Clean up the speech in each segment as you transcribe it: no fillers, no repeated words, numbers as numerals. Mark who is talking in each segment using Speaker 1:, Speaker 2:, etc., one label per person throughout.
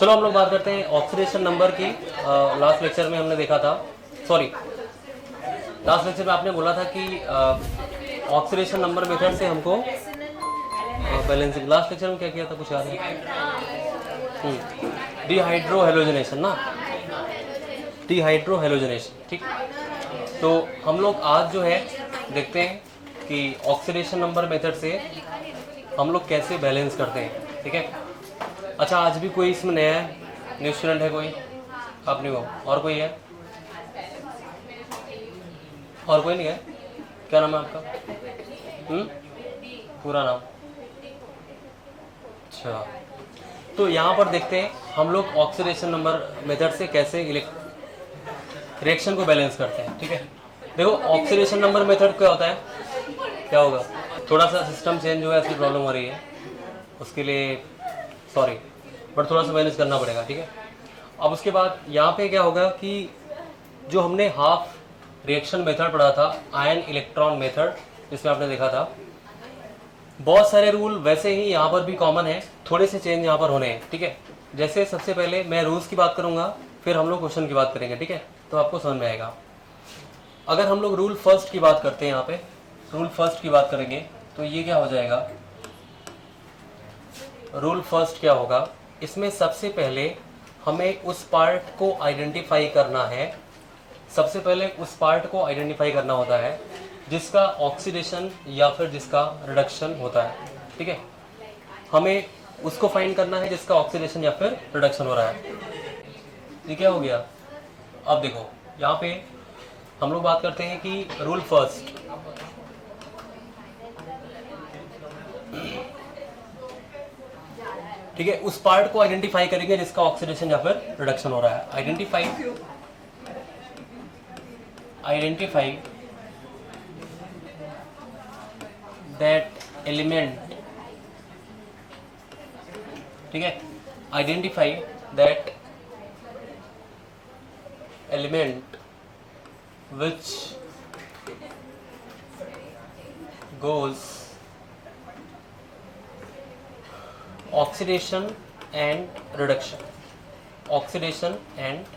Speaker 1: चलो हम लोग बात करते हैं ऑक्सीडेशन नंबर की। लास्ट लेक्चर में हमने देखा था, सॉरी लास्ट लेक्चर में आपने बोला था कि ऑक्सीडेशन नंबर मेथड से हमको बैलेंसिंग। लास्ट लेक्चर में क्या किया था, कुछ याद है? डिहाइड्रो हेलोजनेशन ना, डिहाइड्रो हेलोजनेशन। ठीक, तो हम लोग आज जो है देखते हैं कि ऑक्सीडेशन नंबर मेथड से हम लोग कैसे बैलेंस करते हैं। ठीक है, अच्छा आज भी कोई इसमें नया है? न्यू स्टूडेंट है कोई? आप नहीं हो, और कोई है? और कोई नहीं है? क्या नाम है आपका? पूरा नाम? अच्छा, तो यहाँ पर देखते हैं हम लोग ऑक्सीडेशन नंबर मेथड से कैसे रिएक्शन को बैलेंस करते हैं। ठीक है, देखो ऑक्सीडेशन नंबर मेथड क्या होता है, क्या होगा, थोड़ा सा सिस्टम चेंज हुआ है, ऐसी प्रॉब्लम हो रही है, उसके लिए सॉरी, बट थोड़ा सा मैनेज करना पड़ेगा। ठीक है, अब उसके बाद यहाँ पे क्या होगा कि जो हमने हाफ रिएक्शन मेथड पढ़ा था, आयन इलेक्ट्रॉन मेथड, जिसमें आपने देखा था बहुत सारे रूल वैसे ही यहाँ पर भी कॉमन है, थोड़े से चेंज यहाँ पर होने हैं। ठीक है, जैसे सबसे पहले मैं रूल्स की बात करूँगा, फिर हम लोग क्वेश्चन की बात करेंगे। ठीक है, तो आपको समझ में आएगा। अगर हम लोग रूल फर्स्ट की बात करते हैं, यहाँ पे रूल फर्स्ट की बात करेंगे तो ये क्या हो जाएगा, रूल फर्स्ट क्या होगा, इसमें सबसे पहले हमें उस पार्ट को आइडेंटिफाई करना है, सबसे पहले उस पार्ट को आइडेंटिफाई करना होता है जिसका ऑक्सीडेशन या फिर जिसका रिडक्शन होता है। ठीक है, हमें उसको फाइंड करना है जिसका ऑक्सीडेशन या फिर रिडक्शन हो रहा है। ये क्या हो गया, अब देखो यहाँ पे हम लोग बात करते हैं कि रूल फर्स्ट, ठीक है, उस पार्ट को आइडेंटिफाई करेंगे जिसका ऑक्सीडेशन या फिर रिडक्शन हो रहा है। आइडेंटिफाई दैट एलिमेंट, ठीक है, identify that element which goes oxidation and reduction, oxidation and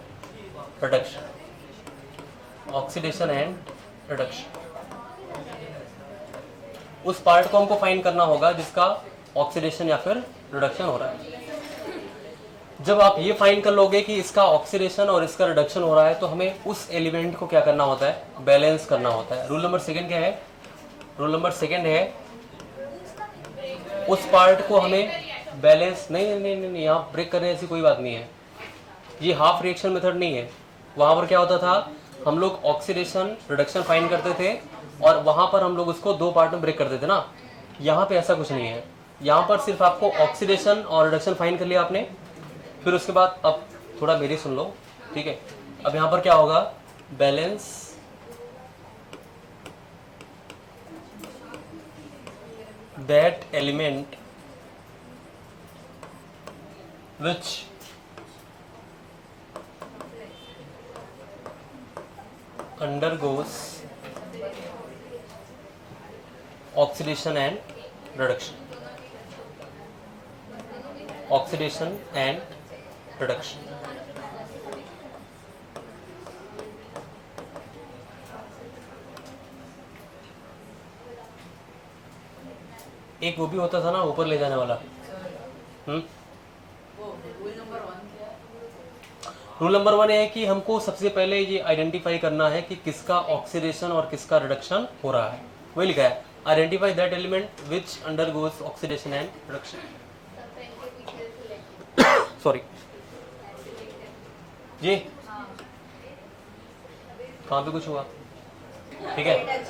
Speaker 1: reduction, oxidation and reduction। उस पार्ट को हमको फाइंड करना होगा जिसका ऑक्सीडेशन या फिर रिडक्शन हो रहा है। जब आप ये फाइंड कर लोगे कि इसका ऑक्सीडेशन और इसका रिडक्शन हो रहा है, तो हमें उस एलिमेंट को क्या करना होता है, बैलेंस करना होता है। रूल नंबर सेकंड क्या है, रूल नंबर सेकंड है उस पार्ट को हमें बैलेंस, नहीं, यहाँ ब्रेक करने ऐसी कोई बात नहीं है, ये हाफ रिएक्शन मेथड नहीं है। वहाँ पर क्या होता था, हम लोग ऑक्सीडेशन रिडक्शन फाइंड करते थे और वहाँ पर हम लोग उसको दो पार्ट में ब्रेक करते थे ना। यहाँ पे ऐसा कुछ नहीं है, यहाँ पर सिर्फ आपको ऑक्सीडेशन और रिडक्शन फाइंड कर लिया आपने, फिर उसके बाद अब थोड़ा मेरी सुन लो। ठीक है, अब यहाँ पर क्या होगा, balance that element which undergoes oxidation and reduction, oxidation and reduction। एक वो भी होता था ना ऊपर ले जाने वाला। रूल नंबर वन है कि हमको सबसे पहले ये आइडेंटिफाई करना है कि किसका ऑक्सीडेशन और किसका रिडक्शन हो रहा है। वही लिखा है, identify that element which undergoes oxidation and reduction. Sorry, जी कहाँ पे कुछ हुआ? ठीक है,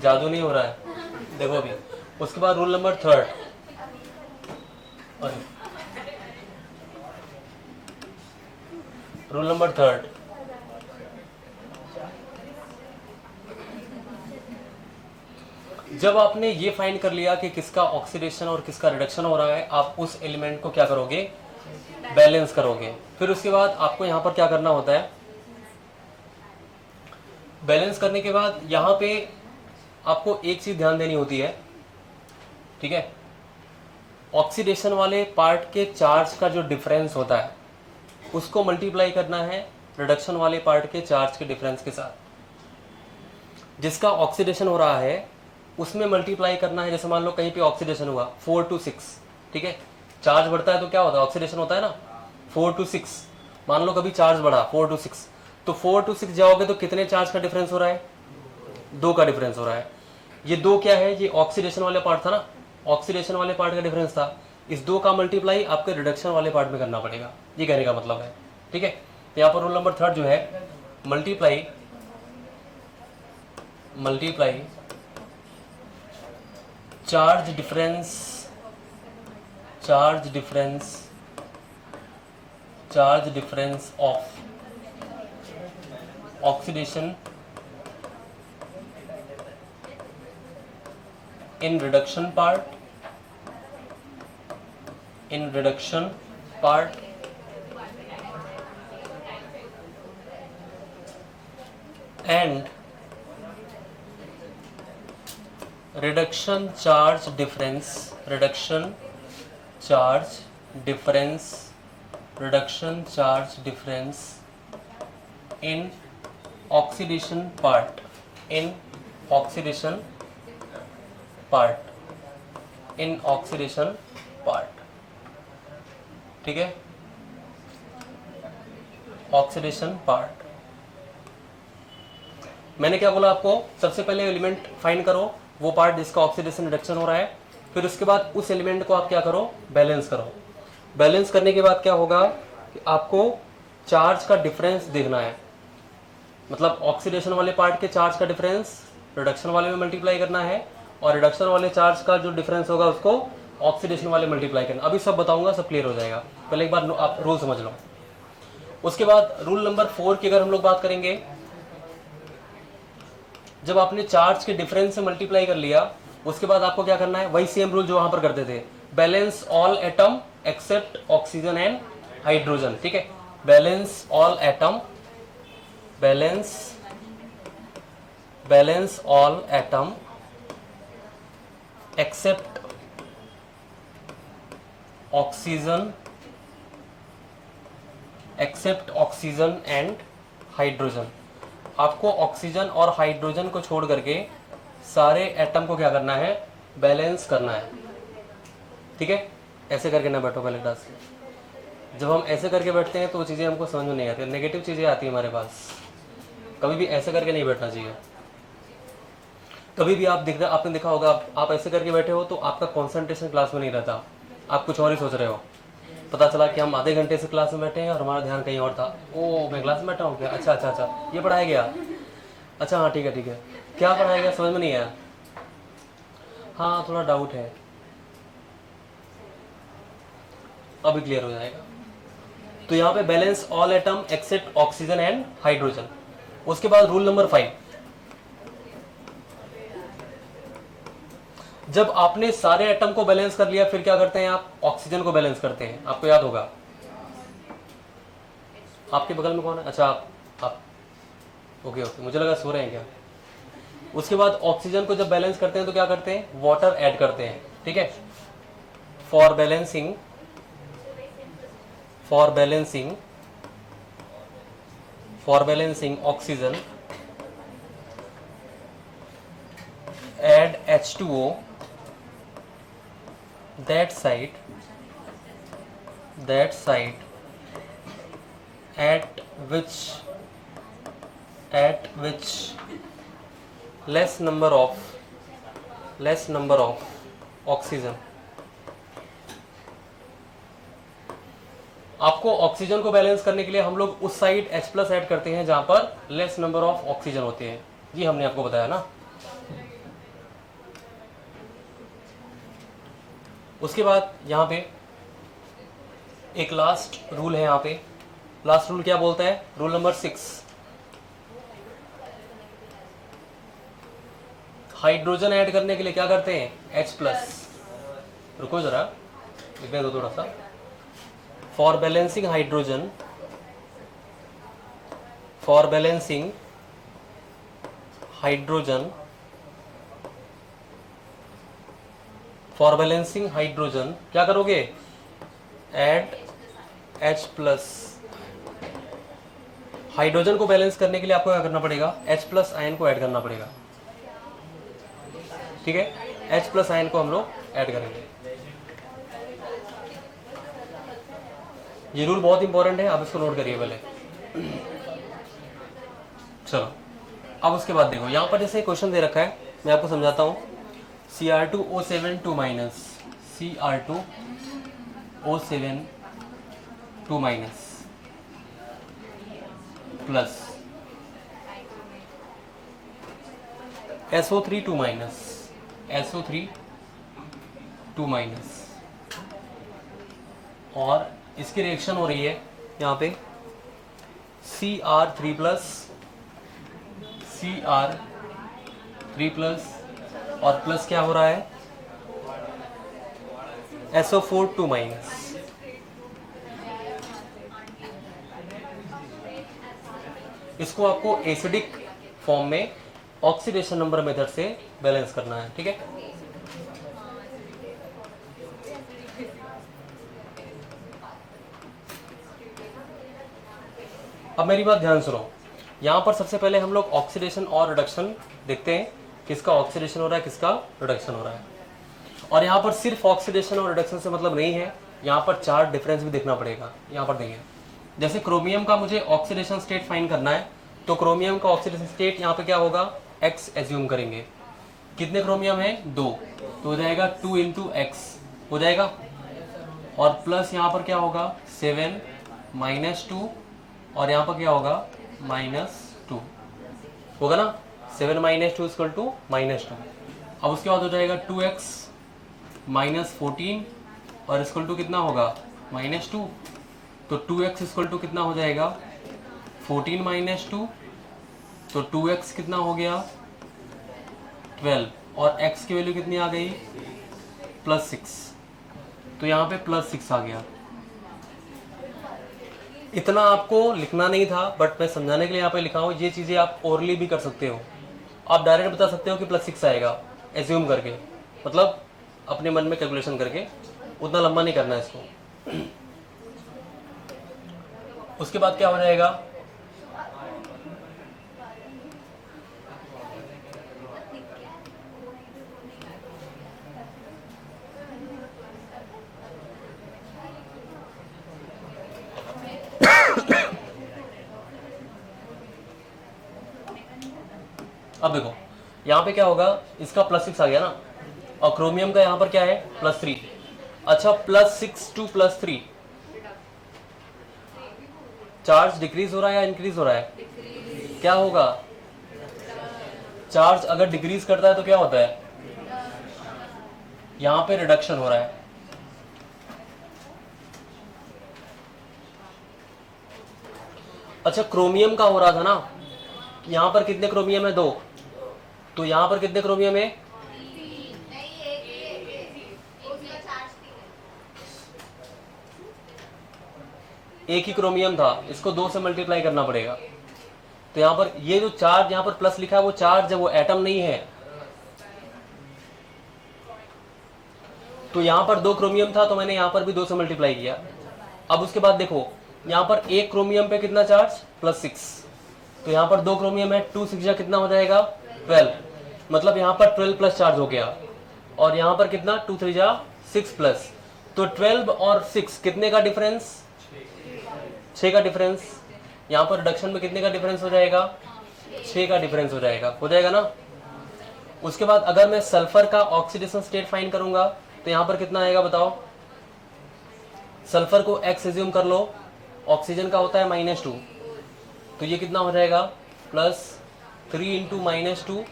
Speaker 1: जादू नहीं हो रहा है, देखो अभी। उसके बाद rule number third, rule number third, जब आपने ये फाइंड कर लिया कि किसका ऑक्सीडेशन और किसका रिडक्शन हो रहा है, आप उस एलिमेंट को क्या करोगे, बैलेंस करोगे। फिर उसके बाद आपको यहाँ पर क्या करना होता है, बैलेंस करने के बाद यहाँ पे आपको एक चीज ध्यान देनी होती है, ठीक है, ऑक्सीडेशन वाले पार्ट के चार्ज का जो डिफरेंस होता है उसको मल्टीप्लाई करना है रिडक्शन वाले पार्ट के चार्ज के डिफरेंस के साथ। जिसका ऑक्सीडेशन हो रहा है उसमें मल्टीप्लाई करना है। जैसे मान लो कहीं पे ऑक्सीडेशन हुआ 4 to 6, ठीक है, चार्ज बढ़ता है तो क्या होता है, ऑक्सीडेशन होता है ना, 4 to 6। मान लो कभी चार्ज बढ़ा 4 to 6, तो 4 to 6 जाओगे तो कितने चार्ज का डिफरेंस हो रहा है, 2 का डिफरेंस हो रहा है। ये 2 क्या है, ये ऑक्सीडेशन वाले पार्ट था ना, ऑक्सीडेशन वाले पार्ट का डिफरेंस था। इस 2 का मल्टीप्लाई आपके रिडक्शन वाले पार्ट में करना पड़ेगा, ये कहने का मतलब है, ठीक है। तो यहाँ पर रूल नंबर 3 जो है, multiply charge difference of oxidation in reduction part and reduction charge difference in oxidation part in oxidation part, ठीक है, ऑक्सीडेशन पार्ट। मैंने क्या बोला आपको, सबसे पहले एलिमेंट फाइंड करो वो पार्ट जिसका ऑक्सीडेशन रिडक्शन हो रहा है, फिर उसके बाद उस एलिमेंट को आप क्या करो, बैलेंस करो। बैलेंस करने के बाद क्या होगा कि आपको चार्ज का डिफरेंस देखना है, मतलब ऑक्सीडेशन वाले पार्ट के चार्ज का डिफरेंस रिडक्शन वाले में मल्टीप्लाई करना है, और रिडक्शन वाले चार्ज का जो डिफरेंस होगा उसको ऑक्सीडेशन वाले मल्टीप्लाई करना। अभी सब बताऊंगा, सब क्लियर हो जाएगा, पहले एक बार आप रूल समझ लो। उसके बाद रूल नंबर 4 की अगर हम लोग बात करेंगे, जब आपने चार्ज के डिफरेंस से मल्टीप्लाई कर लिया उसके बाद आपको क्या करना है, वही सेम रूल जो वहां पर करते थे, balance all atom except oxygen and hydrogen, ठीक है, balance all atom except oxygen and hydrogen. आपको ऑक्सीजन और हाइड्रोजन को छोड़ करके सारे एटम को क्या करना है, बैलेंस करना है, ठीक है। ऐसे करके ना बैठो पहले क्लास में। जब हम ऐसे करके बैठते हैं तो वो चीज़ें हमको समझ में नहीं आती, नेगेटिव चीज़ें आती है हमारे पास। कभी भी ऐसे करके नहीं बैठना चाहिए। कभी भी आपने देखा होगा, आप ऐसे करके बैठे हो तो आपका कंसंट्रेशन क्लास में नहीं रहता, आप कुछ और ही सोच रहे हो। पता चला कि हम आधे घंटे से क्लास में बैठे हैं और हमारा ध्यान कहीं और था। ओ मैं क्लास में बैठा हूँ क्या, अच्छा ये पढ़ाया गया, अच्छा हाँ ठीक है, क्या पढ़ाया गया समझ में नहीं आया, हाँ थोड़ा डाउट है, अभी क्लियर हो जाएगा। तो यहाँ पे balance all atom except oxygen and hydrogen. उसके बाद रूल नंबर 5, जब आपने सारे एटम को बैलेंस कर लिया फिर क्या करते हैं, आप ऑक्सीजन को बैलेंस करते हैं। आपको याद होगा, आपके बगल में कौन है, अच्छा आप ओके, मुझे लगा सो रहे हैं क्या। उसके बाद ऑक्सीजन को जब बैलेंस करते हैं तो क्या करते हैं, वाटर ऐड करते हैं, ठीक है। For balancing oxygen add H2O, that site at which less number of oxygen। आपको ऑक्सीजन को बैलेंस करने के लिए हम लोग उस साइड H+ ऐड करते हैं जहां पर लेस नंबर ऑफ ऑक्सीजन होते हैं, ये हमने आपको बताया ना। उसके बाद यहाँ पे एक लास्ट रूल है, यहाँ पे लास्ट रूल क्या बोलता है, रूल नंबर 6, हाइड्रोजन ऐड करने के लिए क्या करते हैं, H+। रुको जरा, लिखने दो थोड़ा सा। For balancing for balancing hydrogen क्या करोगे, ऐड H प्लस। हाइड्रोजन को बैलेंस करने के लिए आपको क्या करना पड़ेगा, H प्लस आयन को ऐड करना पड़ेगा। ठीक है, H प्लस आयन को हम लोग ऐड करेंगे। ये रूल बहुत इंपॉर्टेंट है, आप इसको नोट करिए पहले। चलो अब उसके बाद देखो, यहाँ पर जैसे क्वेश्चन दे रखा है, मैं आपको समझाता हूँ। Cr2O7 2 minus, Cr2O7 2 minus plus SO3 2 minus, SO3 2 minus, और इसकी रिएक्शन हो रही है यहाँ पे Cr3 प्लस, Cr3 प्लस, और प्लस क्या हो रहा है, SO4 2 माइनस। इसको आपको एसिडिक फॉर्म में ऑक्सीडेशन नंबर मेथड से बैलेंस करना है। ठीक है, अब मेरी बात ध्यान सुनो। यहाँ पर सबसे पहले हम लोग ऑक्सीडेशन और रिडक्शन देखते हैं, किसका ऑक्सीडेशन हो रहा है, किसका रिडक्शन हो रहा है। और यहाँ पर सिर्फ ऑक्सीडेशन और रिडक्शन से मतलब नहीं है, यहाँ पर चार्ज डिफरेंस भी देखना पड़ेगा। यहाँ पर देखिए, जैसे क्रोमियम का मुझे ऑक्सीडेशन स्टेट फाइंड करना है, तो क्रोमियम का ऑक्सीडेशन स्टेट यहाँ पे क्या होगा, X एज्यूम करेंगे। कितने क्रोमियम है, 2, तो हो जाएगा 2 × X हो जाएगा, और प्लस यहाँ पर क्या होगा 7 -2, और यहाँ पर क्या होगा -2 होगा ना, 7 - 2 = -2। अब उसके बाद हो जाएगा 2x -14, और इक्वल टू कितना होगा -2, तो 2x = कितना हो जाएगा 14 - 2, तो 2x कितना हो गया 12, और x की वैल्यू कितनी आ गई +6, तो यहाँ पे +6 आ गया। इतना आपको लिखना नहीं था, बट मैं समझाने के लिए यहाँ पे लिखा हूँ। ये चीज़ें आप ओरली भी कर सकते हो, आप डायरेक्ट बता सकते हो कि +6 आएगा एज्यूम करके, मतलब अपने मन में कैलकुलेशन करके, उतना लंबा नहीं करना है इसको। उसके बाद क्या हो जाएगा, अब देखो यहाँ पे क्या होगा, इसका +6 आ गया ना, और क्रोमियम का यहाँ पर क्या है +3। अच्छा, +6 to +3 चार्ज डिक्रीज हो रहा है या इंक्रीज हो रहा है, क्या होगा, चार्ज अगर डिक्रीज करता है तो क्या होता है, यहाँ पे रिडक्शन हो रहा है। अच्छा, क्रोमियम का हो रहा था ना, यहाँ पर कितने क्रोमियम है 2, तो यहाँ पर कितने क्रोमियम है, एक ही क्रोमियम था, इसको 2 से मल्टीप्लाई करना पड़ेगा। तो यहाँ पर ये जो चार्ज यहाँ पर प्लस लिखा है वो चार्ज है, वो एटम नहीं है। तो यहाँ पर 2 क्रोमियम था, तो मैंने यहाँ पर भी 2 से मल्टीप्लाई किया। अब उसके बाद देखो यहाँ पर एक क्रोमियम पे कितना चार्ज +6, तो यहाँ पर 2 क्रोमियम है, 2 6 कितना हो जाएगा 12, मतलब यहाँ पर 12 प्लस चार्ज हो गया। और यहाँ पर कितना 2 3 6 प्लस, तो 12 और 6 कितने का डिफरेंस, 6 का डिफरेंस। यहाँ पर रिडक्शन में कितने का डिफरेंस हो जाएगा, 6 का डिफरेंस हो जाएगा ना। उसके बाद अगर मैं सल्फर का ऑक्सीडेशन स्टेट फाइंड करूंगा तो यहाँ पर कितना आएगा बताओ, सल्फर को X एज्यूम कर लो, ऑक्सीजन का होता है -2, तो ये कितना हो जाएगा +3 × -2,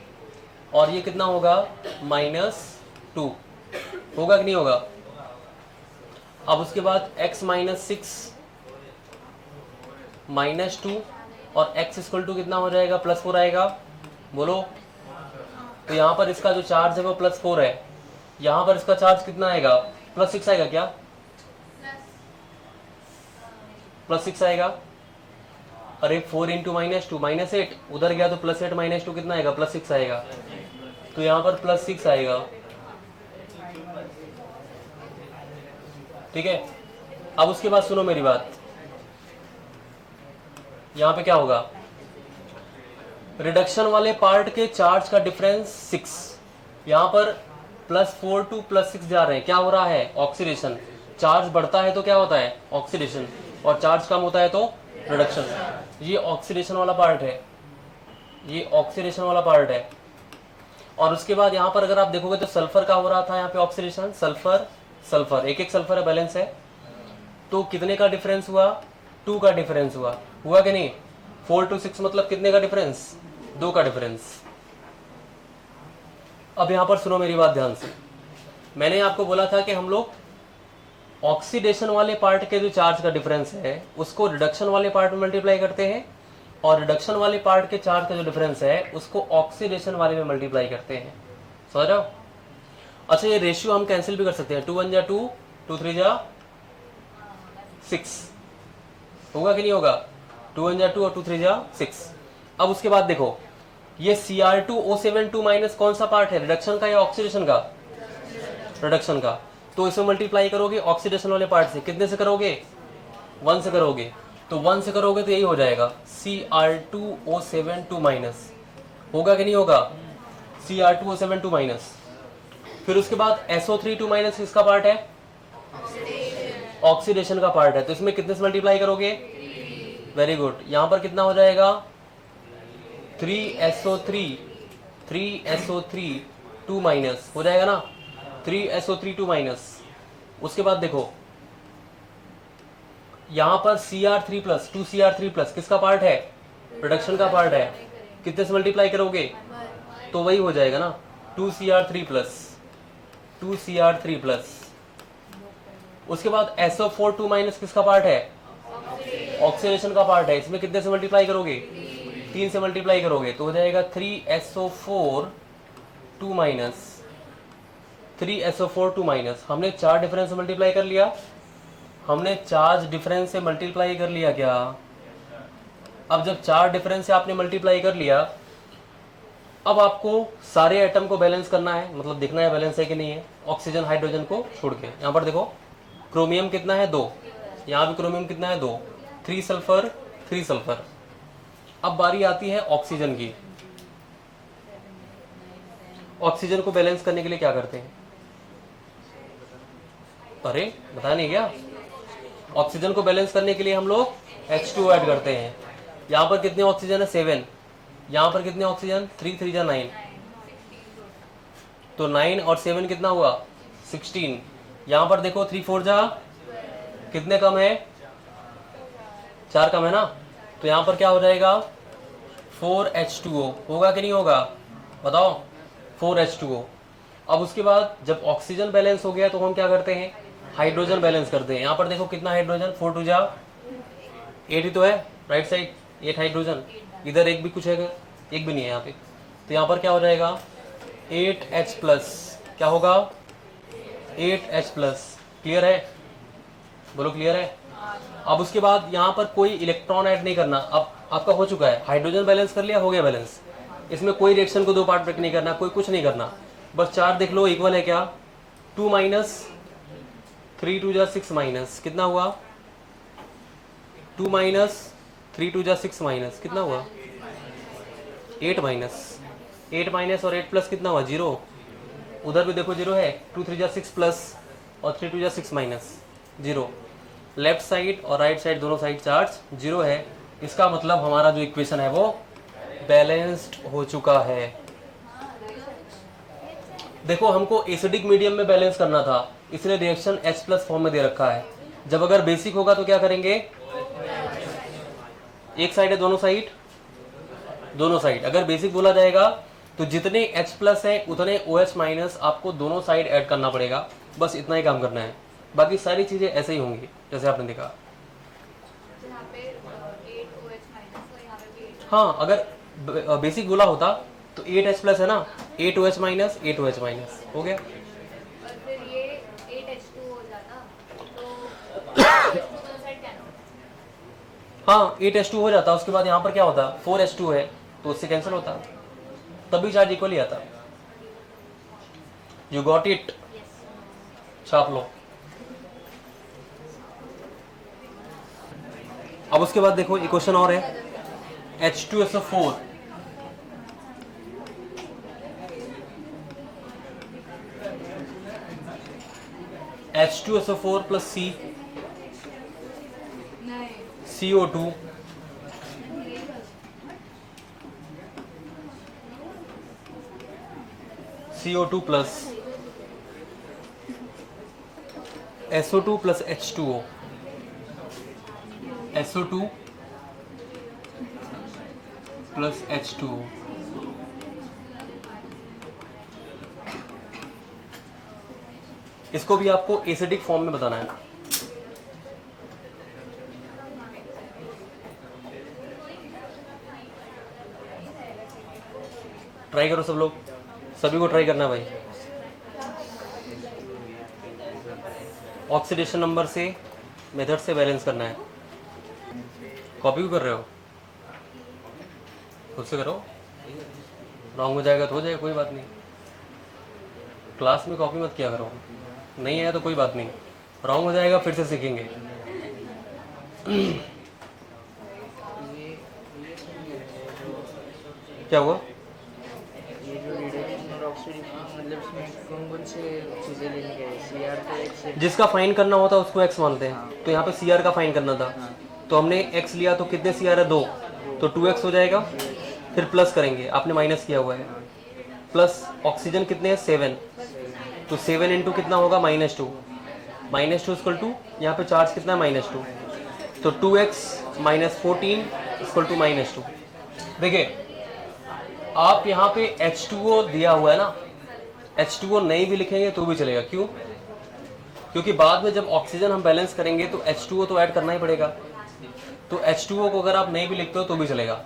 Speaker 1: और ये कितना होगा -2, होगा कि नहीं होगा। अब उसके बाद X -6 -2, और X = कितना हो जाएगा +4 आएगा, बोलो। तो यहाँ पर इसका जो चार्ज है वो +4 है, यहाँ पर इसका चार्ज कितना आएगा +6 आएगा, क्या +6 आएगा। अरे 4 × -2 -8, उधर गया तो +8 -2 कितना आएगा +6 आएगा, तो यहाँ पर +6 आएगा। ठीक है। अब उसके बाद सुनो मेरी बात, यहाँ पे क्या होगा, रिडक्शन वाले पार्ट के चार्ज का डिफरेंस 6, यहाँ पर +4 टू +6 जा रहे हैं, क्या हो रहा है, ऑक्सीडेशन। चार्ज बढ़ता है तो क्या होता है, ऑक्सीडेशन, और चार्ज कम होता है तो रिडक्शन। ये ऑक्सीडेशन वाला पार्ट है, ये ऑक्सीडेशन वाला पार्ट है। और उसके बाद यहाँ पर अगर आप देखोगे तो सल्फर का हो रहा था यहाँ पे ऑक्सीडेशन, सल्फर सल्फर, एक एक सल्फर है, बैलेंस है, तो कितने का डिफरेंस हुआ, 2 का डिफरेंस हुआ कि नहीं। 4 to 6 मतलब कितने का डिफरेंस, 2 का डिफरेंस। अब यहां पर सुनो मेरी बात ध्यान से, मैंने आपको बोला था कि हम लोग ऑक्सीडेशन वाले पार्ट के जो चार्ज का डिफरेंस है उसको रिडक्शन वाले पार्ट में मल्टीप्लाई करते हैं, और रिडक्शन वाले पार्ट के चार्ज का जो डिफरेंस है उसको ऑक्सीडेशन वाले में मल्टीप्लाई करते हैं, समझ रहे हो। अच्छा, ये रेशियो हम कैंसिल भी कर सकते हैं, 2 1 जा 2, 2 3 जा 6, होगा कि नहीं होगा, 2 1 जा 2 और 2 3 जा 6। अब उसके बाद देखो, ये Cr2O72 माइनस कौन सा पार्ट है, रिडक्शन का या ऑक्सीडेशन का, रिडक्शन का, तो इसमें मल्टीप्लाई करोगे ऑक्सीडेशन वाले पार्ट से, कितने से करोगे, 1 से करोगे, तो 1 से करोगे तो यही हो जाएगा Cr2O72 माइनस, होगा कि नहीं होगा, Cr2O72 माइनस। फिर उसके बाद SO32 माइनस किसका पार्ट है, ऑक्सीडेशन का पार्ट है, तो इसमें कितने से मल्टीप्लाई करोगे, वेरी गुड, यहां पर कितना हो जाएगा 3SO3 2 माइनस हो जाएगा ना, 3SO3 2 माइनस। उसके बाद देखो यहां पर Cr3 प्लस 2Cr3 प्लस किसका पार्ट है, रिडक्शन का पार्ट है, कितने से मल्टीप्लाई करोगे, तो वही हो जाएगा ना 2Cr3 प्लस। उसके बाद SO4 2 माइनस किसका पार्ट है, ऑक्सीडेशन का पार्ट है, इसमें कितने से मल्टीप्लाई करोगे, 3 से मल्टीप्लाई करोगे तो हो जाएगा 3SO4 2 माइनस। हमने चार डिफरेंस से मल्टीप्लाई कर लिया, हमने चार्ज डिफरेंस से मल्टीप्लाई कर लिया क्या। अब जब चार डिफरेंस से आपने मल्टीप्लाई कर लिया, अब आपको सारे एटम को बैलेंस करना है, मतलब देखना है बैलेंस है कि नहीं है, ऑक्सीजन हाइड्रोजन को छोड़ के। यहाँ पर देखो क्रोमियम कितना है 2, यहाँ भी क्रोमियम कितना है 2, 3 सल्फर 3 सल्फर। अब बारी आती है ऑक्सीजन की। ऑक्सीजन को बैलेंस करने के लिए क्या करते हैं, अरे बताया नहीं क्या, ऑक्सीजन को बैलेंस करने के लिए हम लोग H2O ऐड करते हैं। यहाँ पर कितने ऑक्सीजन है 7, यहाँ पर कितने ऑक्सीजन 3 3 जा 9, तो 9 और 7 कितना हुआ 16। यहाँ पर देखो 3 4 जा कितने कम है, 4 कम है ना, तो यहाँ पर क्या हो जाएगा 4H2O, होगा कि नहीं होगा बताओ, 4H2O। अब उसके बाद जब ऑक्सीजन बैलेंस हो गया तो हम क्या करते हैं, हाइड्रोजन बैलेंस करते हैं। यहाँ पर देखो कितना हाइड्रोजन 4 2 जा 8 ही तो है, राइट साइड 8 हाइड्रोजन, इधर एक भी कुछ है, एक भी नहीं है यहाँ पे, तो यहाँ पर क्या हो जाएगा 8H प्लस, क्या होगा 8H प्लस। क्लियर है, बोलो क्लियर है। अब उसके बाद यहाँ पर कोई इलेक्ट्रॉन ऐड नहीं करना, अब आपका हो चुका है, हाइड्रोजन बैलेंस कर लिया, हो गया बैलेंस। इसमें कोई रिएक्शन को 2 पार्ट ब्रेक नहीं करना, कोई कुछ नहीं करना, बस चार देख लो इक्वल है क्या, 2 माइनस 3 2 जा 6 माइनस कितना हुआ, 2 माइनस 3 2 जा 6 माइनस कितना हुआ 8 माइनस, 8 माइनस और 8 प्लस कितना हुआ 0, उधर भी देखो 0 है, 2 3 जा 6 प्लस और 3 2 जा 6 माइनस 0। लेफ्ट साइड और राइट साइड दोनों साइड चार्ज 0 है, इसका मतलब हमारा जो इक्वेशन है वो बैलेंस्ड हो चुका है। देखो हमको एसिडिक मीडियम में बैलेंस करना था, इसलिए रिएक्शन H प्लस फॉर्म में दे रखा है। जब अगर बेसिक होगा तो क्या करेंगे, एक साइड है दोनों साइड, दोनों साइड अगर बेसिक बोला जाएगा तो जितने H प्लस है उतने OH माइनस आपको दोनों साइड ऐड करना पड़ेगा, बस इतना ही काम करना है, बाकी सारी चीजें ऐसे ही होंगी जैसे आपने देखा। हाँ अगर बेसिक बोला होता तो 8H प्लस है ना, 8OH माइनस 8OH माइनस हो गया।
Speaker 2: फिर ये 8H2 हो जाता तो
Speaker 1: हाँ 8H2 हो जाता, उसके बाद यहाँ पर क्या होता 4H2 है तो उससे कैंसिल होता, तभी चार्ज इक्वल ही आता। यू गॉट इट, छाप लो। अब उसके बाद देखो एक क्वेश्चन और है, H2SO4 H2SO4 plus C CO2 CO2 plus SO2 plus H2O SO2 plus H2O। इसको भी आपको एसिडिक फॉर्म में बताना है। ट्राई करो सब लोग, सभी को ट्राई करना है भाई। ऑक्सीडेशन नंबर से मेथड से बैलेंस करना है। कॉपी भी कर रहे हो, खुद से करो, रॉन्ग हो जाएगा तो हो जाएगा, कोई बात नहीं। क्लास में कॉपी मत किया करो, नहीं आया तो कोई बात नहीं, रॉन्ग हो जाएगा फिर से सीखेंगे। क्या हुआ?
Speaker 3: ये जो रिडक्शन और ऑक्सीडेशन मतलब इसमें कौन-कौन से चीज़ें लेनी है? सीआर को एक से
Speaker 1: जिसका फाइन करना होता है उसको एक्स मानते हैं। तो यहाँ पे सी आर का फाइन करना था, तो हमने एक्स लिया, तो कितने सी आर है? 2, तो 2x हो जाएगा। फिर प्लस करेंगे, आपने माइनस किया हुआ है, प्लस ऑक्सीजन कितने हैं? 7, तो 7 इंटू कितना होगा? -2, -2 इक्वल टू यहाँ पे चार्ज कितना है? -2, तो 2x - 14 इक्वल टू -2। देखिए आप यहाँ पे H2O दिया हुआ है ना, H2O नहीं भी लिखेंगे तो भी चलेगा। क्यों? क्योंकि बाद में जब ऑक्सीजन हम बैलेंस करेंगे तो H2O तो ऐड करना ही पड़ेगा। तो H2O को अगर आप नहीं भी लिखते हो तो भी चलेगा।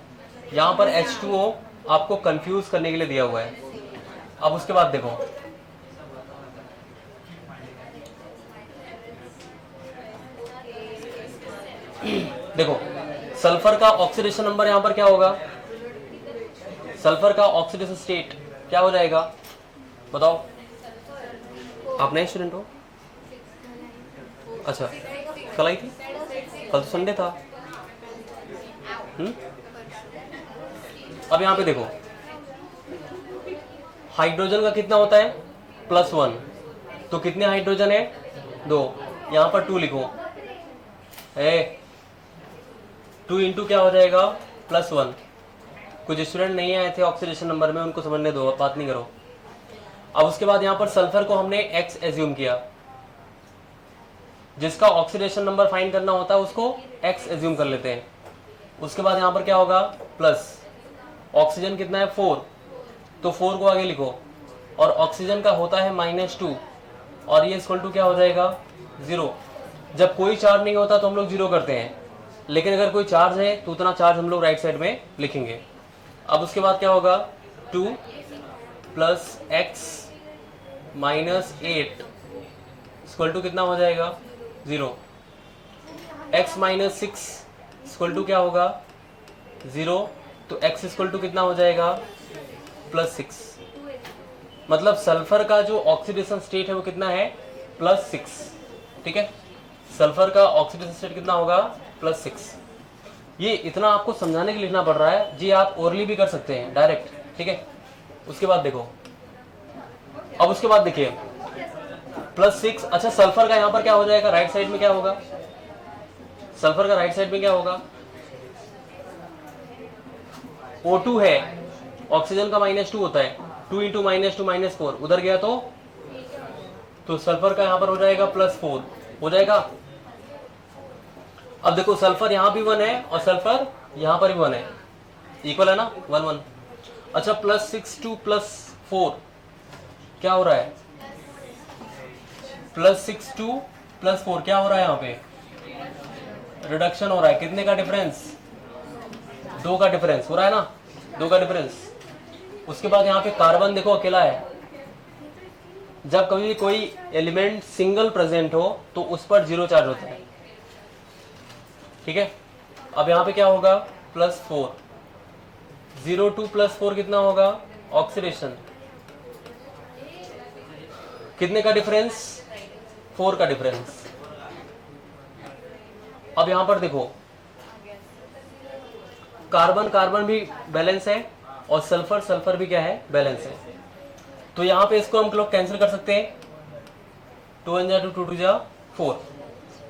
Speaker 1: यहाँ पर H2O आपको कंफ्यूज करने के लिए दिया हुआ है। अब उसके बाद देखो, देखो सल्फर का ऑक्सीडेशन नंबर यहाँ पर क्या होगा? सल्फर का ऑक्सीडेशन स्टेट क्या हो जाएगा बताओ? आप नए स्टूडेंट हो? अच्छा, कल आई थी? कल तो संडे था। अब यहाँ पे देखो, हाइड्रोजन का कितना होता है? +1, तो कितने हाइड्रोजन है? 2, यहाँ पर 2 लिखो। 2 इंटू क्या हो जाएगा? +1। कुछ स्टूडेंट नहीं आए थे ऑक्सीडेशन नंबर में, उनको समझने दो, बात नहीं करो। अब उसके बाद यहाँ पर सल्फर को हमने x एज्यूम किया, जिसका ऑक्सीडेशन नंबर फाइंड करना होता है उसको x एज्यूम कर लेते हैं। उसके बाद यहाँ पर क्या होगा? प्लस ऑक्सीजन कितना है? 4, तो 4 को आगे लिखो, और ऑक्सीजन का होता है -2, और ये इक्वल टू क्या हो जाएगा? 0। जब कोई चार्ज नहीं होता तो हम लोग 0 करते हैं, लेकिन अगर कोई चार्ज है तो उतना चार्ज हम लोग राइट साइड में लिखेंगे। अब उसके बाद क्या होगा? 2 + x - 8 इक्वल टू कितना हो जाएगा? 0। x - 6 इक्वल टू क्या होगा? 0, तो x इक्वल टू कितना हो जाएगा? +6। मतलब सल्फर का जो ऑक्सीडेशन स्टेट है वो कितना है? +6। ठीक है, सल्फर का ऑक्सीडेशन स्टेट कितना होगा? +6। ये इतना आपको समझाने के लिए लिखना पड़ रहा है जी, आप ओरली भी कर सकते हैं डायरेक्ट। ठीक है, उसके बाद देखो, अब उसके बाद देखिए +6। अच्छा, सल्फर का यहाँ पर क्या हो जाएगा? राइट साइड में क्या होगा? सल्फर का राइट साइड में क्या होगा? O2 है, ऑक्सीजन का -2 होता है, 2 इंटू -2 -4, उधर गया तो सल्फर का यहाँ पर हो जाएगा +4 हो जाएगा। अब देखो सल्फर यहाँ भी 1 है और सल्फर यहाँ पर भी 1 है, इक्वल है ना? 1 1। अच्छा, +6 2 +4 क्या हो रहा है? +6 2 +4 क्या हो रहा है? यहाँ पे रिडक्शन हो रहा है। कितने का डिफरेंस? 2 का डिफरेंस हो रहा है ना? 2 का डिफरेंस। उसके बाद यहाँ पे कार्बन देखो अकेला है। जब कभी भी कोई एलिमेंट सिंगल प्रेजेंट हो तो उस पर 0 चार्ज होता है। ठीक है, अब यहाँ पे क्या होगा? +4, 0 2 +4 कितना होगा? ऑक्सीडेशन। कितने का डिफरेंस? 4 का डिफरेंस। अब यहाँ पर देखो कार्बन कार्बन भी बैलेंस है और सल्फर सल्फर भी क्या है, बैलेंस है। तो यहाँ पे इसको हम लोग कैंसिल कर सकते हैं, 2 × 2 2 2 4।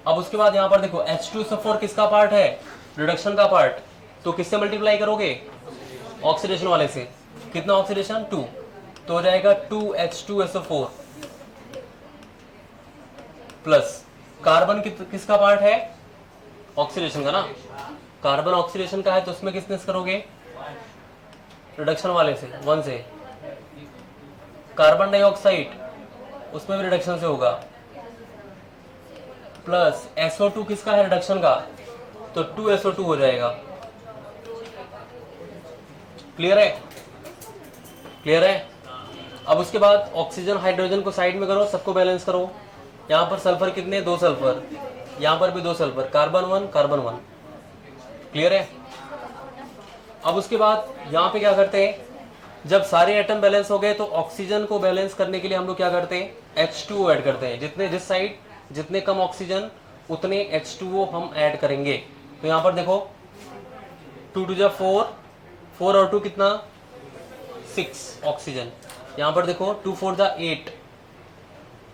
Speaker 1: अब उसके बाद यहाँ पर देखो H2SO4 किसका पार्ट है, रिडक्शन का पार्ट, तो किससे मल्टीप्लाई करोगे, ऑक्सीडेशन वाले से। कितना ऑक्सीडेशन, 2, तो हो जाएगा 2H2SO4 प्लस कार्बन किसका पार्ट है, ऑक्सीडेशन का ना, कार्बन ऑक्सीडेशन का है तो उसमें किसने करोगे, रिडक्शन वाले से, 1 से। कार्बन डाइऑक्साइड उसमें भी रिडक्शन से होगा, प्लस SO2 किसका है, रिडक्शन का, तो 2SO2 हो जाएगा। क्लियर है, क्लियर है। अब उसके बाद ऑक्सीजन हाइड्रोजन को साइड में करो, सबको बैलेंस करो। यहाँ पर सल्फर कितने, 2 सल्फर, यहाँ पर भी 2 सल्फर, कार्बन 1 कार्बन 1। क्लियर है। अब उसके बाद यहाँ पे क्या करते हैं, जब सारे एटम बैलेंस हो गए तो ऑक्सीजन को बैलेंस करने के लिए हम लोग क्या करते हैं, H2O ऐड करते हैं। जितने जिस साइड जितने कम ऑक्सीजन उतने H2O हम ऐड करेंगे। तो यहाँ पर देखो 2 2 4, 4 और 2 कितना, 6 ऑक्सीजन। यहाँ पर देखो 2 4 8,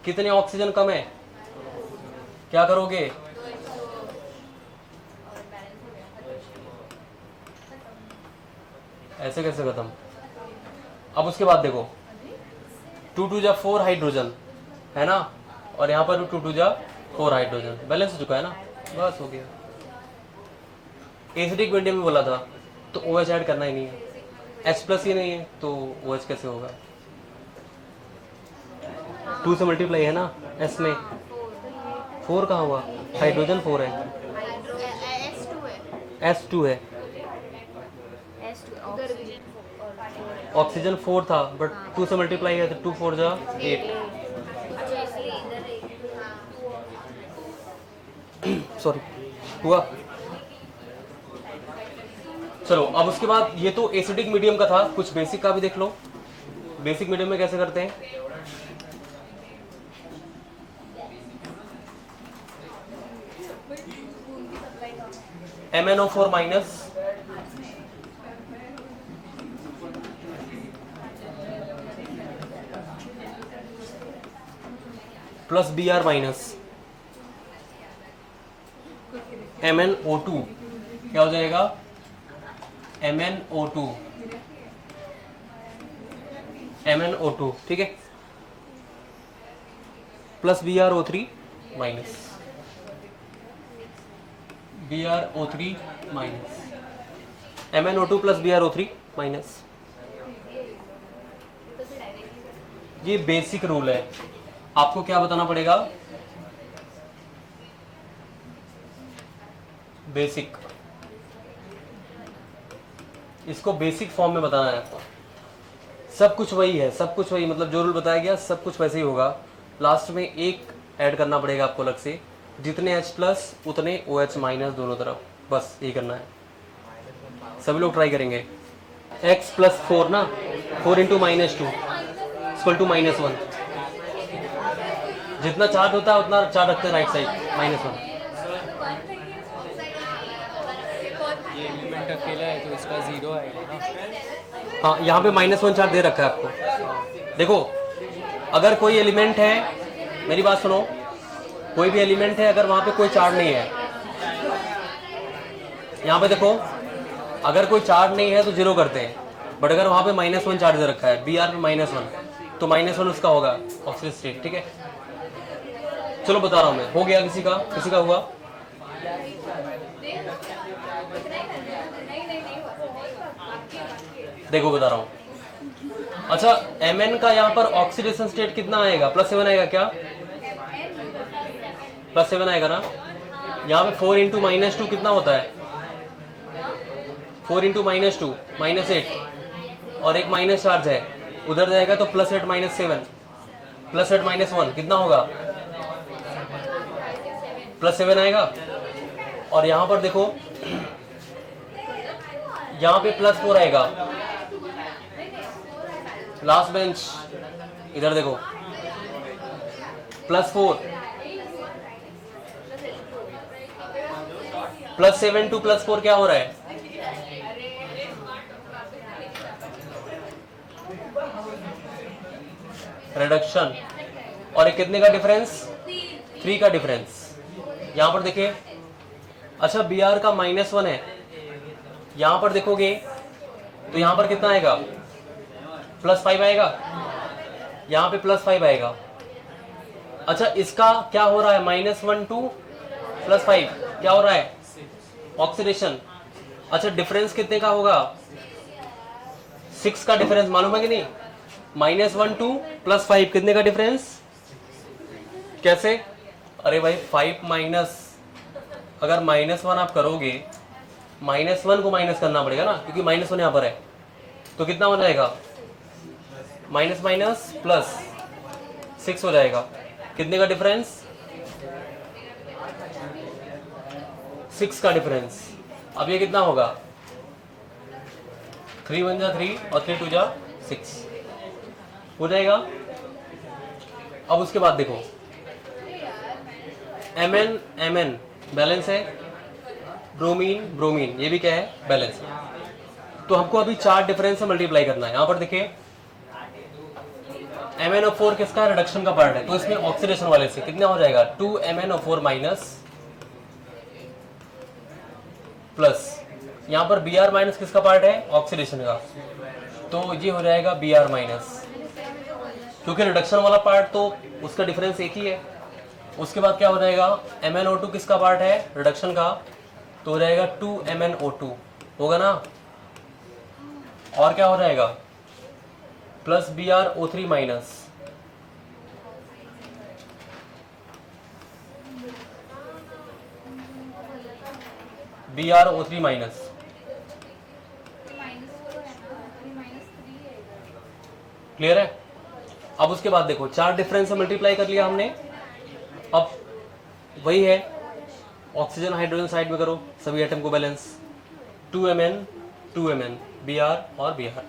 Speaker 1: कितने ऑक्सीजन कम है, क्या करोगे, ऐसे कैसे खत्म। अब उसके बाद देखो 2 2 4 हाइड्रोजन है ना, और यहाँ पर 2 2 4 हाइड्रोजन, बैलेंस हो चुका है ना, बस हो गया। एसिडिक मीडियम में बोला था तो OH ऐड करना ही नहीं है, H+ ही नहीं है तो OH कैसे होगा, 2 से मल्टीप्लाई है ना, S में 4 कहाँ हुआ, हाइड्रोजन 4 है, S2 है, ऑक्सीजन 4 था बट 2 से मल्टीप्लाई है तो 2 4 8। सॉरी हुआ। चलो अब उसके बाद ये तो एसिडिक मीडियम का था, कुछ बेसिक का भी देख लो। बेसिक मीडियम में कैसे करते हैं, MnO4 minus plus Br minus MnO2, क्या हो जाएगा, MnO2, ठीक है, plus BrO3 minus MnO2 plus BrO3 minus. ये बेसिक रूल है, आपको क्या बताना पड़ेगा, बेसिक, इसको बेसिक फॉर्म में बताना है आपको। सब कुछ वही है, सब कुछ वही, मतलब जो रूल बताया गया सब कुछ वैसे ही होगा। लास्ट में एक ऐड करना पड़ेगा आपको अलग से, जितने H+ उतने OH माइनस दोनों तरफ, बस ये करना है। सभी लोग ट्राई करेंगे। x + 4 ना, 4 × -2 = -1। जितना चार्ज होता है उतना चार्ज रखते हैं राइट साइड, -1।
Speaker 4: ये एलिमेंट अकेला है तो इसका 0 आएगा ना।
Speaker 1: हाँ, यहाँ पे -1 चार्ज दे रखा है आपको। देखो अगर कोई एलिमेंट है, मेरी बात सुनो, कोई भी एलिमेंट है अगर वहाँ पे कोई चार्ज नहीं है, यहाँ पे देखो अगर कोई चार्ज नहीं है तो 0 करते हैं, बट अगर वहाँ पे -1 चार्ज दे रखा है, Br पे -1, तो -1 उसका होगा ऑक्सीजन स्टेट, ठीक है। चलो बता रहा हूँ मैं, हो गया किसी का हुआ, देखो बता रहा हूँ। अच्छा Mn का यहाँ पर ऑक्सीडेशन स्टेट कितना आएगा, +7 आएगा क्या, +7 आएगा ना। यहाँ पे 4 × -2 कितना होता है, 4 × -2 -8, और एक माइनस चार्ज है उधर जाएगा तो +8 -7 +8 -1 कितना होगा, +7 आएगा। और यहाँ पर देखो यहाँ पे +4 आएगा, लास्ट बेंच इधर देखो, +4 +7 to +4 क्या हो रहा है, रिडक्शन, और ये कितने का डिफरेंस, 3 का डिफरेंस। यहां पर देखिए, अच्छा बी आर का -1 है, यहां पर देखोगे तो यहां पर कितना आएगा, +5 आएगा, यहां पे +5 आएगा। अच्छा इसका क्या हो रहा है, -1 to +5 क्या हो रहा है, ऑक्सीडेशन। अच्छा डिफरेंस कितने का होगा, 6 का डिफरेंस, मालूम है कि नहीं, -1 to +5 कितने का डिफरेंस, कैसे, अरे भाई 5 माइनस, अगर -1 आप करोगे, -1 को माइनस करना पड़ेगा ना, क्योंकि -1 यहां पर है, तो कितना हो जाएगा, माइनस माइनस प्लस 6 हो जाएगा। कितने का डिफरेंस, 6 का डिफरेंस। अब ये कितना होगा, 3 1 जा 3 और 3 2 जा 6 हो जाएगा। अब उसके बाद देखो Mn Mn बैलेंस है, ब्रोमीन ब्रोमीन ये भी क्या है, बैलेंस है। तो हमको अभी 4 डिफरेंस से मल्टीप्लाई करना है। यहां पर देखिए MnO4 किसका रिडक्शन का पार्ट है, तो इसमें ऑक्सीडेशन वाले से कितना हो जाएगा, 2 MnO4 माइनस प्लस, यहां पर Br माइनस किसका पार्ट है, ऑक्सीडेशन का, तो ये हो जाएगा Br माइनस, क्योंकि रिडक्शन वाला पार्ट तो उसका डिफरेंस एक ही है। उसके बाद क्या हो जाएगा, MnO2 किसका पार्ट है, रिडक्शन का, तो हो जाएगा 2 MnO2 होगा ना, और क्या हो जाएगा, plus BrO3 minus, BrO3 minus, clear है। अब उसके बाद देखो 4 डिफरेंस से मल्टीप्लाई कर लिया हमने। अब वही है, ऑक्सीजन हाइड्रोजन साइड में करो, सभी एटम को बैलेंस, 2Mn Br और Br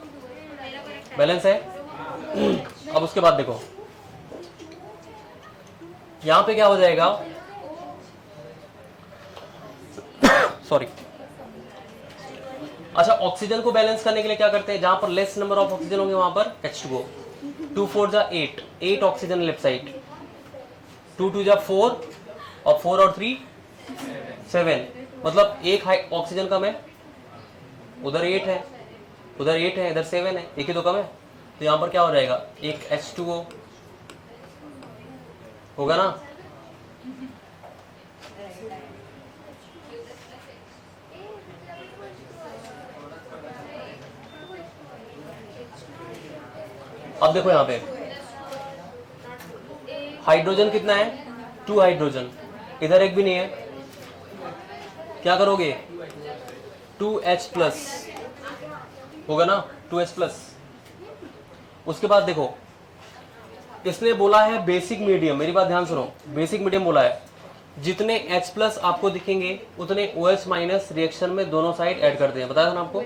Speaker 1: बैलेंस है। अब उसके बाद देखो यहां पे क्या हो जाएगा, सॉरी, अच्छा ऑक्सीजन को बैलेंस करने के लिए क्या करते हैं, जहां पर लेस नंबर ऑफ ऑक्सीजन होंगे वहां पर H2O, 2 4 जा 8 ऑक्सीजन लेफ्ट साइड, 2 2 जा 4 और 4 और 3 7, मतलब एक ऑक्सीजन कम है, उधर 8 है, उधर 8 है, इधर 7 है, एक ही तो कम है, तो यहां पर क्या हो जाएगा, एक H2O होगा ना। अब देखो यहां पे हाइड्रोजन कितना है, 2 हाइड्रोजन, इधर एक भी नहीं है, क्या करोगे, 2H प्लस होगा ना, 2H प्लस। उसके बाद देखो इसने बोला है बेसिक मीडियम, मेरी बात ध्यान सुनो, बेसिक मीडियम बोला है, जितने H प्लस आपको दिखेंगे उतने OH माइनस रिएक्शन में दोनों साइड ऐड करते हैं, बताया था ना आपको।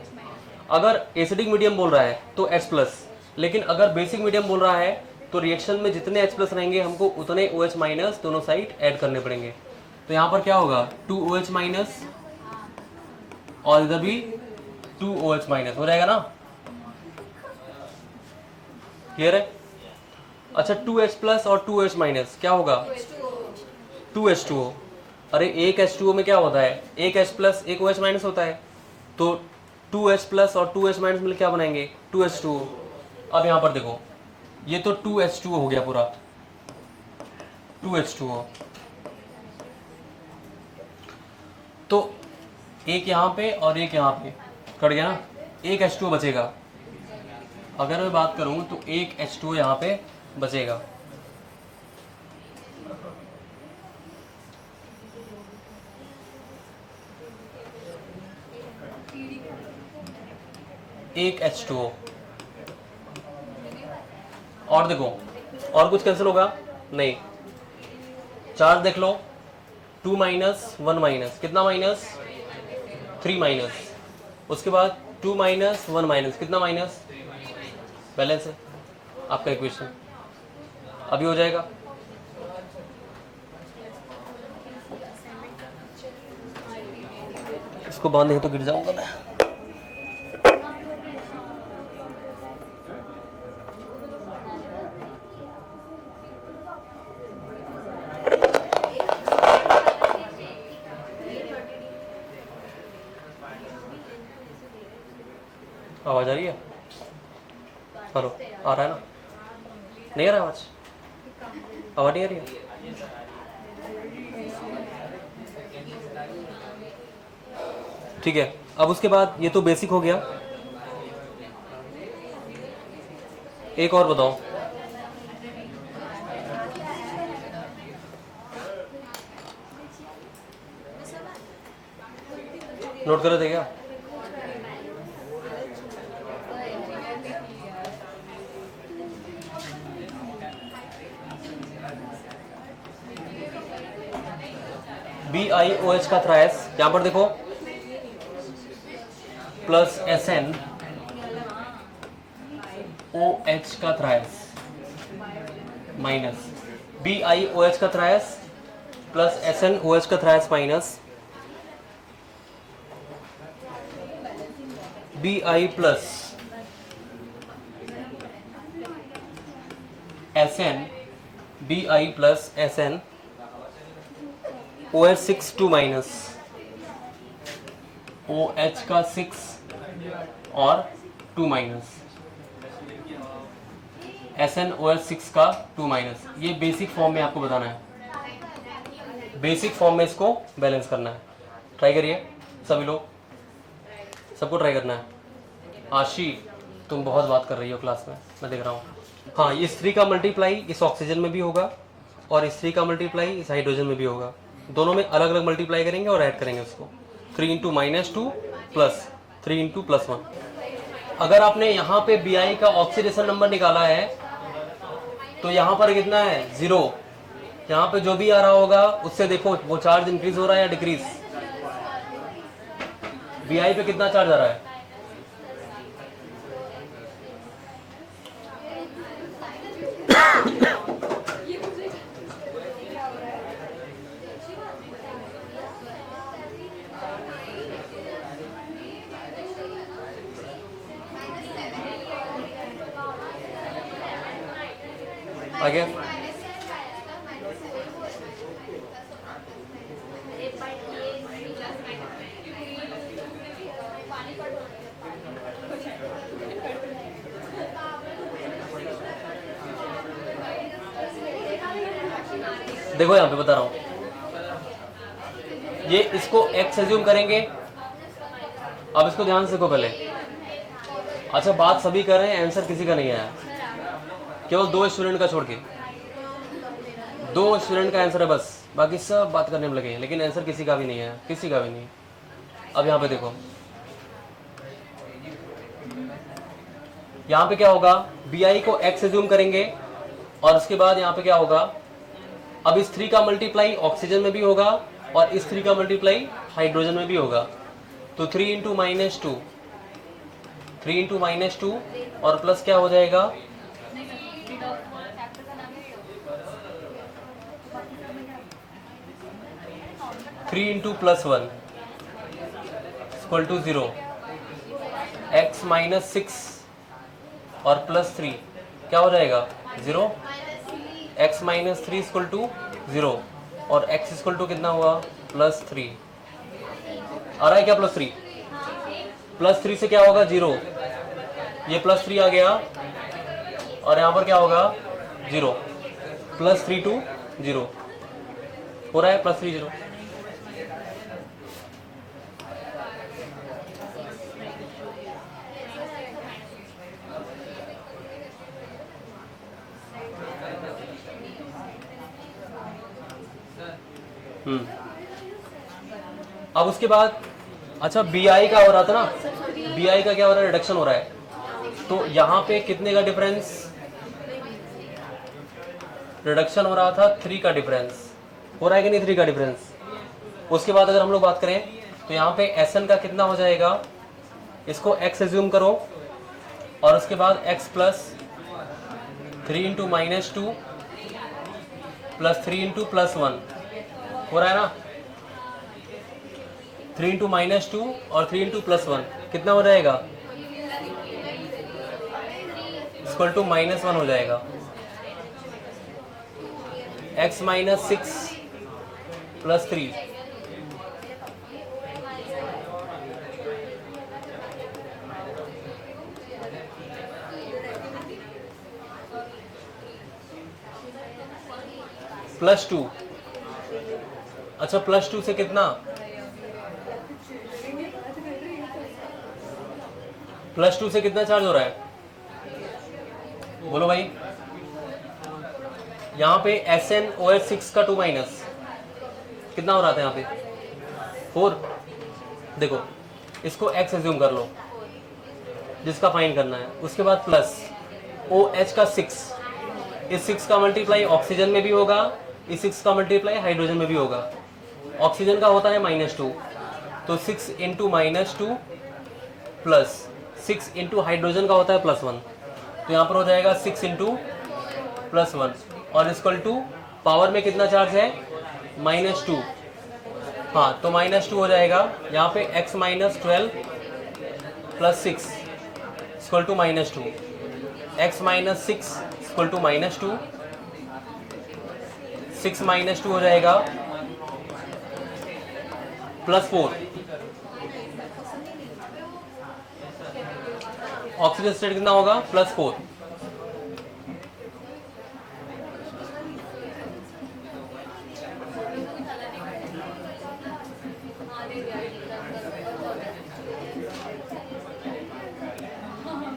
Speaker 1: अगर एसिडिक मीडियम बोल रहा है तो H प्लस, लेकिन अगर बेसिक मीडियम बोल रहा है तो रिएक्शन में जितने H प्लस रहेंगे हमको उतने OH माइनस दोनों साइड ऐड करने पड़ेंगे। तो यहाँ पर क्या होगा, 2OH माइनस और इधर भी 2OH माइनस हो जाएगा ना, क्लियर है। अच्छा 2H प्लस और 2OH माइनस क्या होगा, 2H2O। अरे एक H2O में क्या होता है, एक H प्लस एक OH माइनस होता है, तो 2H प्लस और 2H माइनस मिलकर क्या बनाएंगे, 2H2O। अब यहाँ पर देखो ये तो 2H2O हो गया पूरा, 2H2O, तो एक यहाँ पे और एक यहाँ पे कट गया ना, एक H2O बचेगा। अगर मैं बात करूं तो एक H2O यहाँ पे बचेगा, एक H2O। और देखो और कुछ कैंसिल होगा नहीं, चार्ज देख लो, 2 माइनस 1 माइनस, कितना माइनस, 3 माइनस, उसके बाद 2 माइनस 1 माइनस, कितना माइनस, बैलेंस है आपका इक्वेशन, अभी हो जाएगा। इसको बांधे तो गिर जाऊंगा मैं। आवाज़ आ रही है? हेलो, आ रहा है ना? नहीं आ रहा आवाज़? आवाज़ नहीं आ रही है? ठीक है, अब उसके बाद ये तो बेसिक हो गया। एक और बताओ। नोट कर रहे थे क्या? BiOH का थ्रायस, यहाँ पर देखो, प्लस SnOH का थ्रायस माइनस BiOH का थ्रायस प्लस SnOH का thrice minus Bi plus Sn Bi plus Sn OH 6 2 minus OH का 6 और 2 माइनस SnOH 6 का 2 माइनस। ये बेसिक फॉर्म में आपको बताना है, बेसिक फॉर्म में इसको बैलेंस करना है। ट्राई करिए सभी लोग, सबको ट्राई करना है। आशी, तुम बहुत बात कर रही हो क्लास में, मैं देख रहा हूँ। हाँ, इस 3 का मल्टीप्लाई इस ऑक्सीजन में भी होगा और इस 3 का मल्टीप्लाई इस हाइड्रोजन में भी होगा। दोनों में अलग अलग मल्टीप्लाई करेंगे और ऐड करेंगे उसको। 3 इंटू -2 प्लस 3 इंटू +1। अगर आपने यहाँ पे Bi का ऑक्सीडेशन नंबर निकाला है तो यहाँ पर कितना है? 0। यहाँ पे जो भी आ रहा होगा उससे देखो वो चार्ज इंक्रीज हो रहा है या डिक्रीज। Bi पे कितना चार्ज आ रहा है? आगे देखो, यहाँ पे बता रहा हूँ, ये इसको x एज्यूम करेंगे। अब इसको ध्यान से देखो पहले। अच्छा, बात सभी कर रहे हैं, आंसर किसी का नहीं आया, केवल 2 स्टूडेंट का छोड़ के। 2 स्टूडेंट का आंसर है बस, बाकी सब बात करने में लगे हैं, लेकिन आंसर किसी का भी नहीं है, किसी का भी नहीं। अब यहाँ पे देखो, यहाँ पे क्या होगा? Bi को x एज्यूम करेंगे और उसके बाद यहाँ पे क्या होगा? अब इस 3 का मल्टीप्लाई ऑक्सीजन में भी होगा और इस 3 का मल्टीप्लाई हाइड्रोजन में भी होगा। तो 3 इंटू -2, 3 इंटू -2 और प्लस क्या हो जाएगा? 3 इंटू +1 इक्वल टू 0। x -6 और +3 क्या हो जाएगा? 0। x -3 इक्वल टू 0 और x इक्वल टू कितना हुआ? +3। आ रहा है क्या? +3। +3 से क्या होगा? 0। ये +3 आ गया और यहाँ पर क्या होगा? 0। +3 to 0 हो रहा है, +3 0। अब उसके बाद अच्छा Bi का हो रहा था ना, Bi का क्या हो रहा है? रिडक्शन हो रहा है। तो यहाँ पे कितने का डिफरेंस? रिडक्शन हो रहा था 3 का डिफरेंस। हो रहा है कि नहीं 3 का डिफरेंस? उसके बाद अगर हम लोग बात करें तो यहाँ पे Sn का कितना हो जाएगा? इसको x एज्यूम करो और उसके बाद x plus 3 into -2 plus 3 into +1 हो रहा है ना। 3 इंटू -2 और 3 इंटू +1 कितना हो जाएगा? इक्वल टू -1 हो जाएगा। x -6 plus 3 +2। अच्छा +2 से कितना, +2 से कितना चार्ज हो रहा है, बोलो भाई। यहाँ पे SnOH6 का 2- कितना हो रहा था यहाँ पे 4। देखो इसको x एज्यूम कर लो जिसका फाइंड करना है, उसके बाद प्लस OH का 6, इस 6 का मल्टीप्लाई ऑक्सीजन में भी होगा, इस 6 का मल्टीप्लाई हाइड्रोजन में भी होगा। ऑक्सीजन का होता है -2, तो 6 इंटू -2 प्लस 6 इंटू हाइड्रोजन का होता है +1, तो यहाँ पर हो जाएगा 6 इंटू +1 और इक्वल टू पावर में कितना चार्ज है -2। हाँ तो -2 हो जाएगा यहाँ पे x - 12 + 6 equal to -2, x - 6 equal to -2, 6 - 2 हो जाएगा +4। ऑक्सीजन स्टेट कितना होगा +4।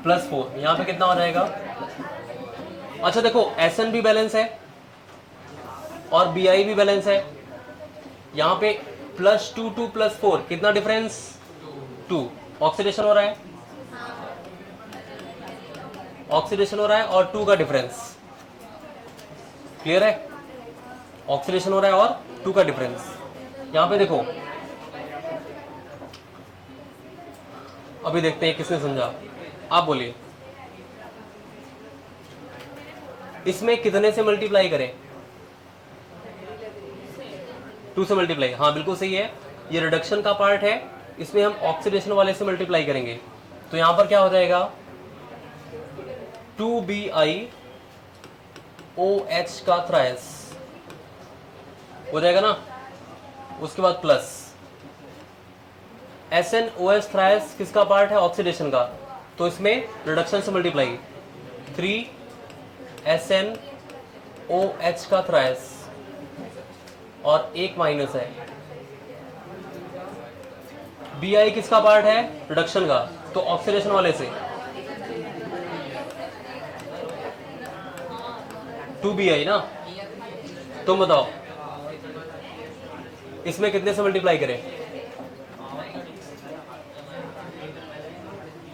Speaker 1: +4 यहाँ पे कितना हो जाएगा। अच्छा देखो Sn भी बैलेंस है और Bi भी बैलेंस है। यहाँ पे +2 to +4 कितना डिफरेंस 2, ऑक्सीडेशन हो रहा है, ऑक्सीडेशन हो रहा है और 2 का डिफरेंस, क्लियर है, ऑक्सीडेशन हो रहा है और 2 का डिफरेंस। यहाँ पे देखो अभी देखते हैं किसने समझा, आप बोलिए इसमें कितने से मल्टीप्लाई करें, 2 से मल्टीप्लाई, हाँ बिल्कुल सही है, ये रिडक्शन का पार्ट है, इसमें हम ऑक्सीडेशन वाले से मल्टीप्लाई करेंगे, तो यहां पर क्या हो जाएगा 2BiOH का थ्राइस हो जाएगा ना, उसके बाद प्लस SnOH थ्राइस किसका पार्ट है ऑक्सीडेशन का, तो इसमें रिडक्शन से मल्टीप्लाई 3SnOH का थ्राइस और एक माइनस है। Bi किसका पार्ट है रिडक्शन का, तो ऑक्सीडेशन वाले से 2Bi ना, तुम बताओ इसमें कितने से मल्टीप्लाई करें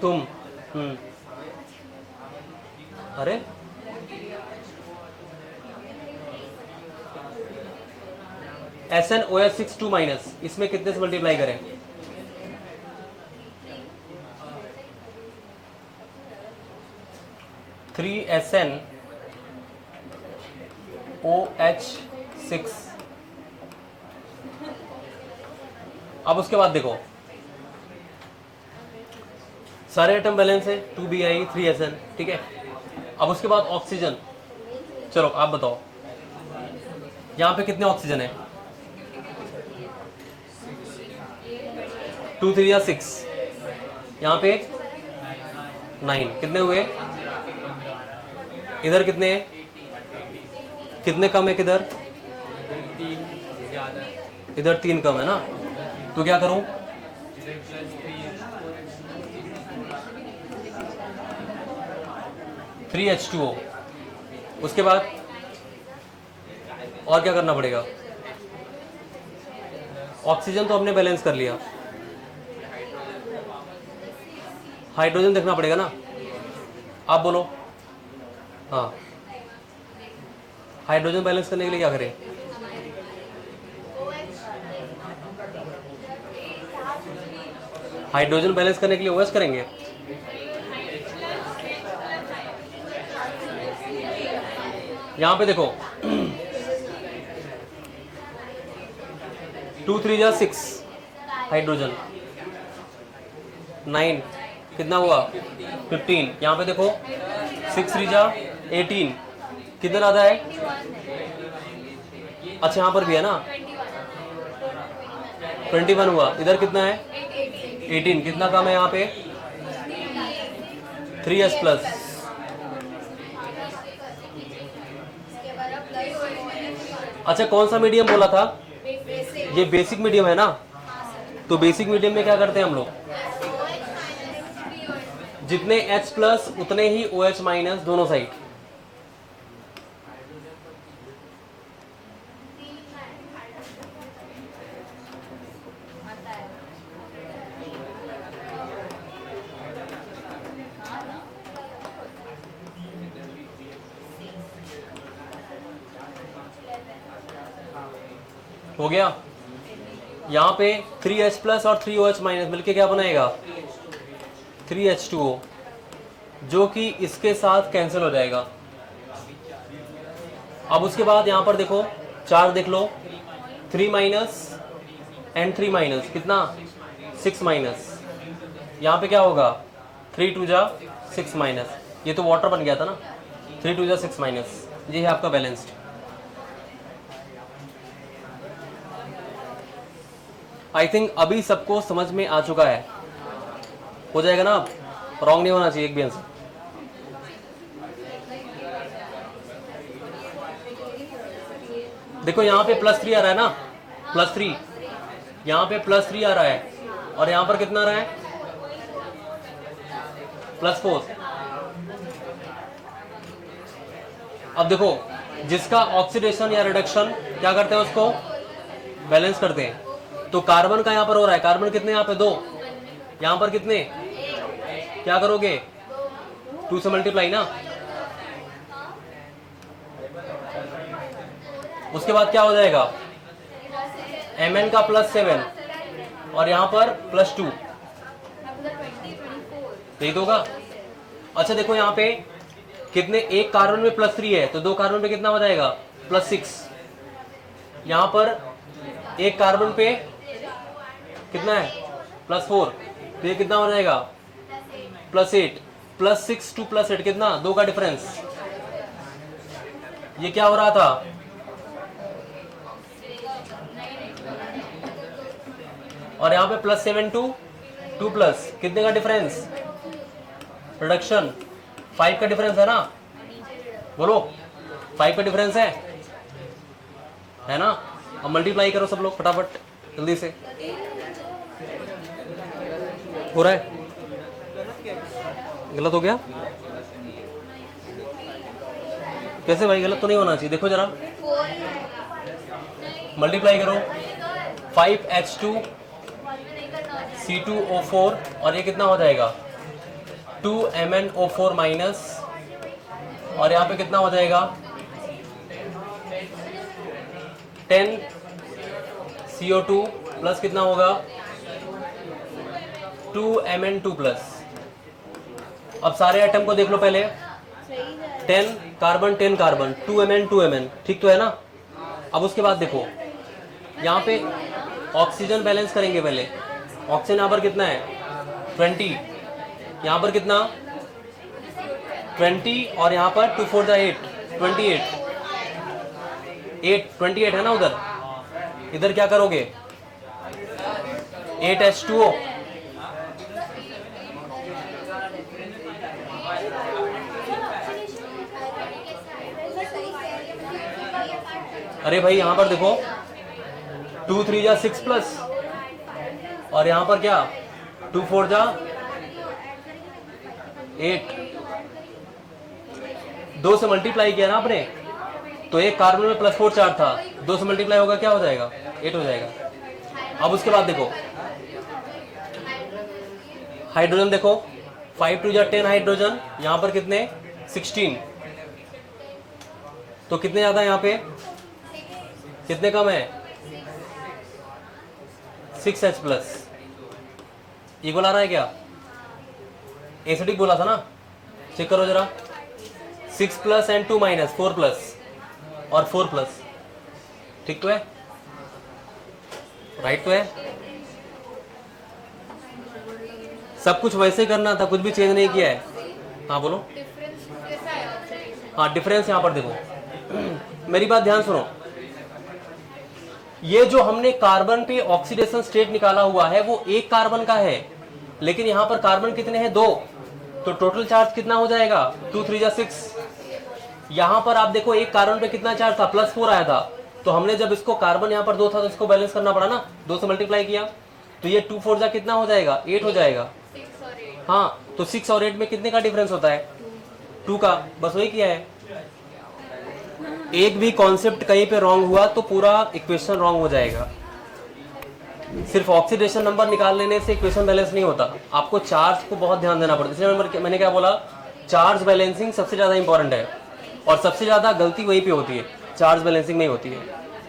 Speaker 1: तुम, अरे SnOH6 2- इसमें कितने से मल्टीप्लाई करें, थ्री SnOH6। अब उसके बाद देखो सारे एटम बैलेंस है 2Bi 3Sn, ठीक है। अब उसके बाद ऑक्सीजन, चलो आप बताओ यहाँ पे कितने ऑक्सीजन है 2 3 या 6, यहाँ पे 9, कितने हुए, इधर कितने हैं, कितने कम है किधर, इधर 3 कम है ना, तो क्या करूं 3H2O, उसके बाद और क्या करना पड़ेगा, ऑक्सीजन तो हमने बैलेंस कर लिया, हाइड्रोजन देखना पड़ेगा ना, आप बोलो। हाँ हाइड्रोजन बैलेंस करने के लिए क्या करें, हाइड्रोजन बैलेंस करने के लिए OH करेंगे, यहां पे देखो 2 3 जा 6 हाइड्रोजन 9 कितना हुआ 15, यहाँ पे देखो 6 3 जा 18 कितना आता है, अच्छा यहाँ पर भी है ना 21 हुआ, इधर कितना है 18, कितना कम है यहाँ पे 3S+, अच्छा कौन सा मीडियम बोला था?
Speaker 2: बेसिक।
Speaker 1: ये बेसिक मीडियम है ना? तो बेसिक मीडियम में क्या करते हैं हम लोग? जितने H प्लस उतने ही OH माइनस दोनों साइड। हो गया। यहाँ पे 3H प्लस और 3OH माइनस मिलके क्या बनाएगा? 3H2O, जो कि इसके साथ कैंसिल हो जाएगा। अब उसके बाद यहाँ पर देखो, चार देख लो, 3 माइनस एंड 3 माइनस कितना? 6 माइनस। यहाँ पे क्या होगा? 3 2 जा 6 माइनस। ये तो वाटर बन गया था ना, 3 2 जा 6 माइनस। ये है आपका बैलेंस्ड। आई थिंक अभी सबको समझ में आ चुका है। हो जाएगा ना? रॉन्ग नहीं होना चाहिए एक भी आंसर। देखो यहाँ पे +3 आ रहा है ना, +3, यहाँ पे +3 आ रहा है और यहाँ पर कितना आ रहा है? +4। अब देखो, जिसका ऑक्सीडेशन या रिडक्शन क्या करते हैं, उसको बैलेंस करते हैं। तो कार्बन का यहाँ पर हो रहा है, कार्बन कितने यहाँ पे? 2, यहाँ पर कितने? क्या करोगे? 2 से मल्टीप्लाई ना। उसके बाद क्या हो जाएगा? Mn का +7 और यहाँ पर +2, यही तो होगा। अच्छा देखो यहाँ पे कितने, एक कार्बन में +3 है तो दो कार्बन पे कितना हो जाएगा? +6। यहाँ पर एक कार्बन पे कितना है? +4, तो ये कितना हो जाएगा? +8। +6 टू +8 कितना? 2 का डिफरेंस। ये क्या हो रहा था? और यहाँ पे +7 टू 2 कितने का डिफरेंस? रिडक्शन 5 का डिफरेंस है ना? बोलो 5 का डिफरेंस है ना? अब मल्टीप्लाई करो सब लोग फटाफट जल्दी से। हो रहा है? गलत हो गया? कैसे भाई? गलत तो नहीं होना चाहिए। देखो जरा, मल्टीप्लाई करो। 5H2 C2O4 और ये कितना हो जाएगा? 2MnO4 माइनस, और यहाँ पे कितना हो जाएगा? 10 CO2 प्लस कितना होगा? 2Mn2 plus. अब सारे एटम को देख लो पहले। 10 कार्बन 10 कार्बन, 2Mn 2Mn, ठीक तो है ना? अब उसके बाद देखो यहाँ पे ऑक्सीजन बैलेंस करेंगे पहले। ऑक्सीजन यहाँ पर कितना है? 20, यहाँ पर कितना? 20 और यहाँ पर 2 4 8, 28 है ना? उधर इधर क्या करोगे? 8H2O, अरे भाई यहाँ पर देखो 2 3 जा 6 प्लस, और यहाँ पर क्या? 2 4 जा 8। 2 से मल्टीप्लाई किया ना आपने, तो एक कार्बन में +4 चार्ज था, 2 से मल्टीप्लाई होगा क्या हो जाएगा? 8 हो जाएगा। अब उसके बाद देखो हाइड्रोजन, देखो 5 2 जा 10 हाइड्रोजन, यहाँ पर कितने? 16। तो कितने ज्यादा है यहाँ पे? कितने कम है? 6H plus. इक्वल आ रहा है क्या? एसिडिक बोला था ना? चेक करो जरा। 6 प्लस एंड 2 माइनस, 4 प्लस और 4 प्लस, ठीक तो है? राइट तो है? सब कुछ वैसे ही करना था, कुछ भी चेंज नहीं किया है। हाँ बोलो। हाँ डिफरेंस यहाँ पर देखो, मेरी बात ध्यान सुनो। ये जो हमने कार्बन पे ऑक्सीडेशन स्टेट निकाला हुआ है वो एक कार्बन का है, लेकिन यहाँ पर कार्बन कितने हैं? 2, तो टोटल चार्ज कितना हो जाएगा? 2 3 जा 6। यहाँ पर आप देखो एक कार्बन पे कितना चार्ज था? +4 आया था, तो हमने जब इसको कार्बन यहाँ पर 2 था तो इसको बैलेंस करना पड़ा ना, 2 से मल्टीप्लाई किया तो ये 2 4 जा कितना हो जाएगा, 8 हो जाएगा।
Speaker 2: 6 और 8
Speaker 1: हाँ, तो 6 और 8 में कितने का डिफरेंस होता है, 2 का, बस वही किया है। एक भी कॉन्सेप्ट कहीं पे रॉन्ग हुआ तो पूरा इक्वेशन रॉन्ग हो जाएगा। सिर्फ ऑक्सीडेशन नंबर निकाल लेने से इक्वेशन बैलेंस नहीं होता, आपको चार्ज को बहुत ध्यान देना पड़ता है। इसलिए मैंने क्या बोला, चार्ज बैलेंसिंग सबसे ज़्यादा इंपॉर्टेंट है और सबसे ज़्यादा गलती वहीं पे होती है, चार्ज बैलेंसिंग में ही होती है।